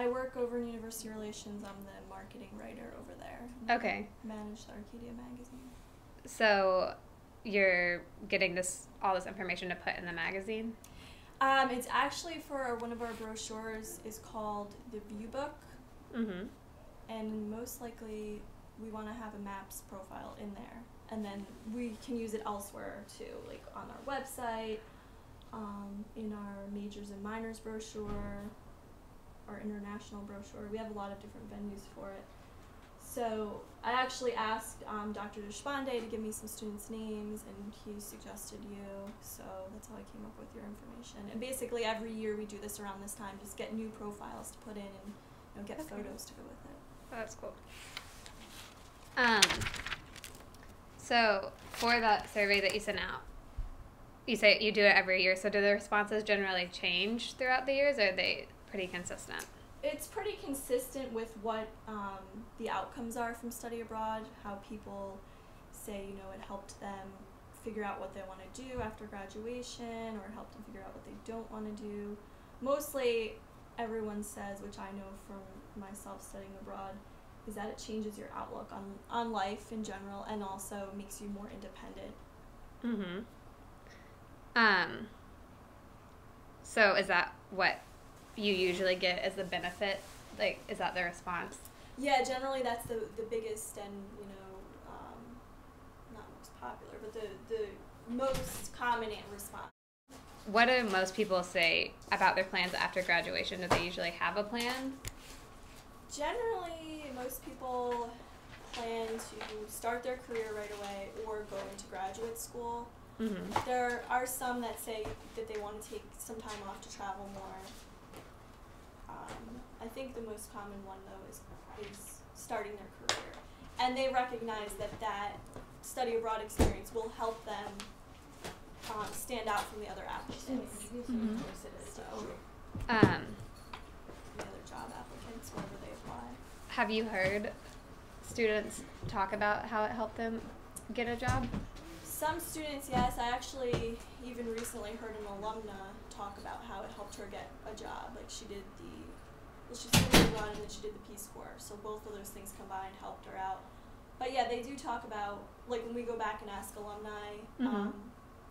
I work over in University Relations. I'm the marketing writer over there. Okay. Manage the Arcadia magazine. So you're getting all this information to put in the magazine? It's actually for one of our brochures is called the View Book. Mm-hmm. And most likely we want to have a MAPS profile in there. And then we can use it elsewhere too, like on our website, in our majors and minors brochure, our international brochure. We have a lot of different venues for it. So I actually asked Dr. Deshpande to give me some students' names, and he suggested you. So that's how I came up with your information. And basically every year we do this around this time, just get new profiles to put in and get photos to go with it. Oh, that's cool. So for that survey that you sent out, you say you do it every year. So do the responses generally change throughout the years, or are they pretty consistent? It's pretty consistent with what the outcomes are from study abroad, how people say, it helped them figure out what they want to do after graduation, or it helped them figure out what they don't want to do. Mostly everyone says, which I know from myself studying abroad, is that it changes your outlook on life in general, and also makes you more independent. Mm-hmm. So is that what you usually get as the benefit? Like, is that the response? Yeah, generally that's the biggest and, not most popular, but the most common response. What do most people say about their plans after graduation? Do they usually have a plan? Generally, most people plan to start their career right away or go into graduate school. Mm-hmm. There are some that say that they want to take some time off to travel more. I think the most common one, though, is starting their career. And they recognize that study abroad experience will help them stand out from the other applicants. Mm-hmm. So, Um, the other job applicants, wherever they apply. have you heard students talk about how it helped them get a job? Some students, yes. I actually even recently heard an alumna talk about how it helped her get a job. Like she studied abroad and then she did the Peace Corps. So both of those things combined helped her out. But yeah, they do talk about, like when we go back and ask alumni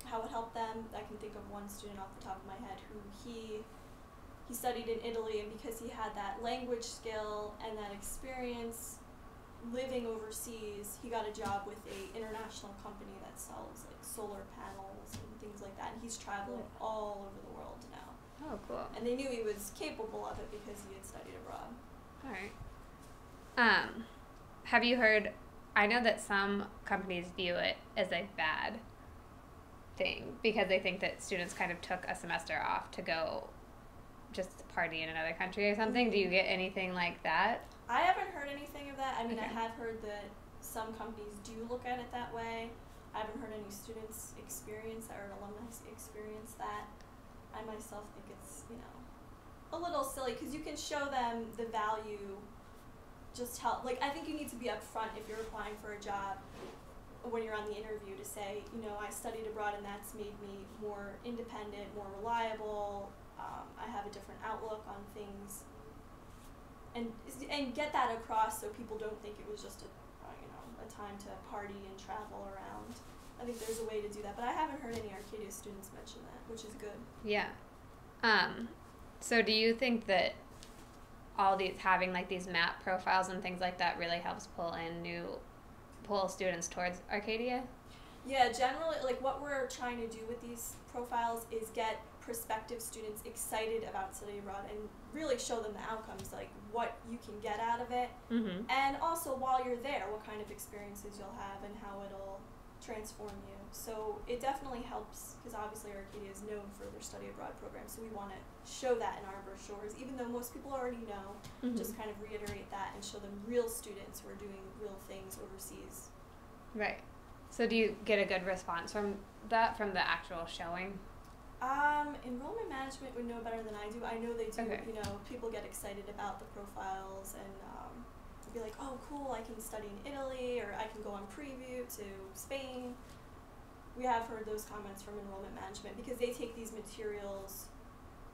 how it helped them. I can think of one student off the top of my head who he studied in Italy, and because he had that language skill and that experience living overseas, he got a job with a international company that sells like solar panels and things like that, and he's traveling all over the world now. Oh, cool. And they knew he was capable of it because he had studied abroad. All right. Have you heard, I know that some companies view it as a bad thing because they think that students kind of took a semester off to go just party in another country or something. Mm-hmm. Do you get anything like that? I haven't heard anything of that. I mean, Okay. I have heard that some companies do look at it that way. I haven't heard any students experience or alumni experience that. I myself think it's, a little silly because you can show them the value, just help. Like, I think you need to be upfront if you're applying for a job when you're on the interview to say, I studied abroad and that's made me more independent, more reliable. I have a different outlook on things. And get that across so people don't think it was just a time to party and travel around. I think there's a way to do that, but I haven't heard any Arcadia students mention that, which is good. Yeah. So do you think that having like these map profiles and things like that really helps pull students towards Arcadia? Yeah, generally, like what we're trying to do with these profiles is get prospective students excited about studying abroad and really show them the outcomes, like what you can get out of it, and also while you're there, what kind of experiences you'll have and how it'll transform you. So it definitely helps because obviously Arcadia is known for their study abroad program, so we want to show that in our brochures, even though most people already know, just kind of reiterate that and show them real students who are doing real things overseas. Right. So do you get a good response from the actual showing? Enrollment management would know better than I do. I know they do. Okay. People get excited about the profiles and be like, oh, cool, I can study in Italy, or I can go on preview to Spain. We have heard those comments from enrollment management because they take these materials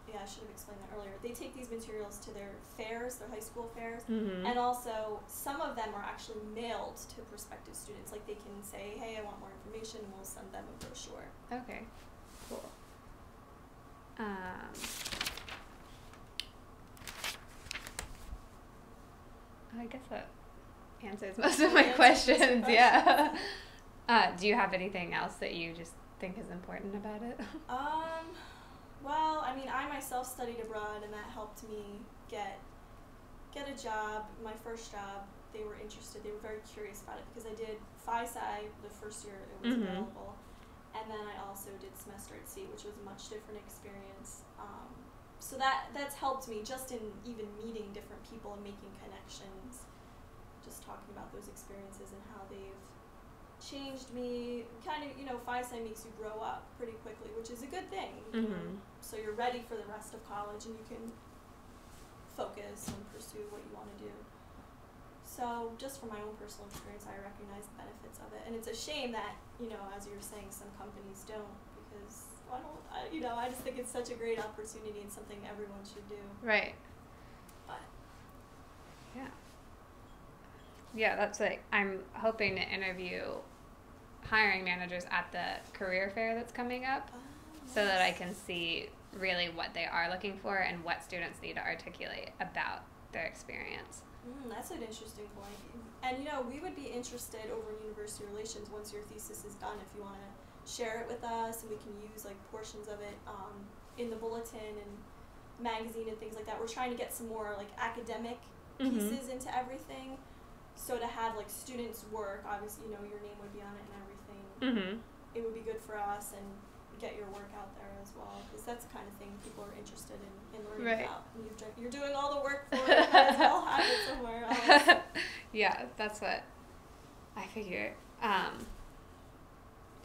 yeah, I should have explained that earlier. They take these materials to their fairs, their high school fairs, Mm-hmm. and also some of them are actually mailed to prospective students. Like they can say, hey, I want more information, and we'll send them a brochure. Okay, cool. I guess that answers most of my questions. Yeah. Do you have anything else that you just think is important about it? Well, I mean, I myself studied abroad, and that helped me get a job. My first job, they were interested. They were very curious about it because I did FI-SCI the first year it was Mm-hmm. available, and then I also did semester at sea, which was a much different experience. So that's helped me just in even meeting different people and making connections. Just talking about those experiences and how they've changed me. Kind of, FI-SCI makes you grow up pretty quickly, which is a good thing. Mm-hmm. So you're ready for the rest of college, and you can focus and pursue what you want to do. So just from my own personal experience, I recognize the benefits of it, and it's a shame that, as you were saying, some companies don't, because I just think it's such a great opportunity and something everyone should do. Right. But Yeah, that's like, I'm hoping to interview hiring managers at the career fair that's coming up, so that I can see really what they are looking for and what students need to articulate about their experience. That's an interesting point. And we would be interested over in University Relations once your thesis is done, if you want to share it with us, and we can use like portions of it in the bulletin and magazine and things like that. We're trying to get some more like academic pieces into everything. So to have like students' work, obviously, your name would be on it and everything. Mm-hmm. It would be good for us and get your work out there as well, because that's the kind of thing people are interested in learning Right. about. And you're doing all the work for it, might as well have it somewhere else. Yeah, that's what I figured.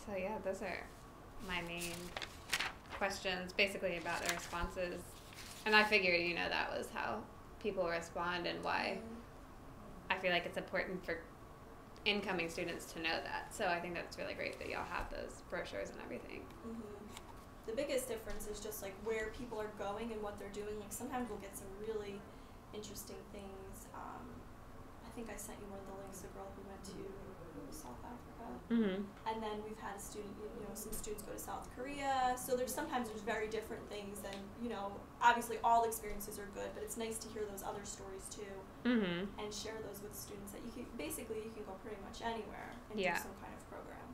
So yeah, those are my main questions, basically about the responses. And I figured, that was how people respond and why I feel like it's important for incoming students to know that. So I think that's really great that y'all have those brochures and everything. The biggest difference is just like where people are going and what they're doing. Like sometimes we'll get some really interesting things. I think I sent you one of the links, the girl who went to South Africa. Mm-hmm. And then we've had a student, some students go to South Korea. So there's very different things, and obviously all experiences are good, but it's nice to hear those other stories too, and share those with students that you can go pretty much anywhere and do some kind of program.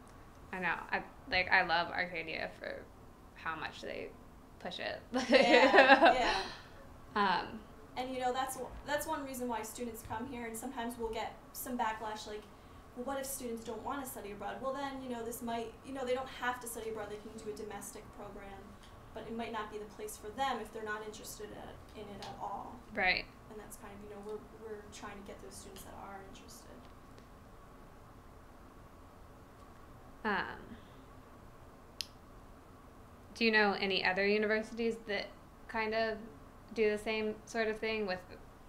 I know. I love Arcadia for how much they push it. Yeah. And that's one reason why students come here, and sometimes we'll get some backlash like, well, what if students don't want to study abroad? Well, then, this might, they don't have to study abroad. They can do a domestic program, but it might not be the place for them if they're not interested in it at all. Right. And that's kind of, we're trying to get those students that are interested. Do you know any other universities that kind of do the same sort of thing with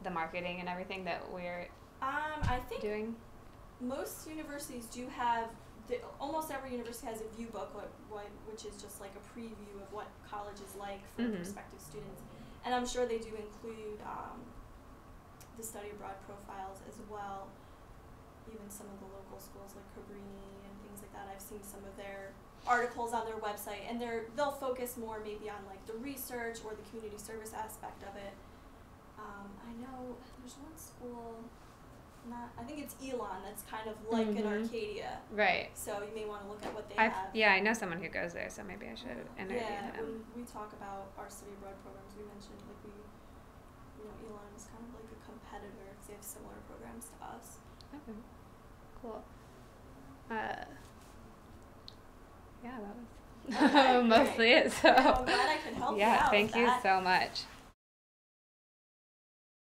the marketing and everything that we're I think doing? Most universities do have, almost every university has a view book, which is just like a preview of what college is like for prospective students. And I'm sure they do include the study abroad profiles as well. Even some of the local schools like Cabrini and things like that, I've seen some of their articles on their website, and they'll focus more maybe on like the research or the community service aspect of it. I know there's one school, I think it's Elon, that's kind of like an Arcadia. Right. So you may want to look at what they have. Yeah, I know someone who goes there, so maybe I should interview him. When we talk about our study abroad programs, we mentioned like Elon is kind of like a competitor because they have similar programs to us. Okay. Cool. Yeah, that was Okay, mostly it. So I'm glad I could help you out thank with you that. so much.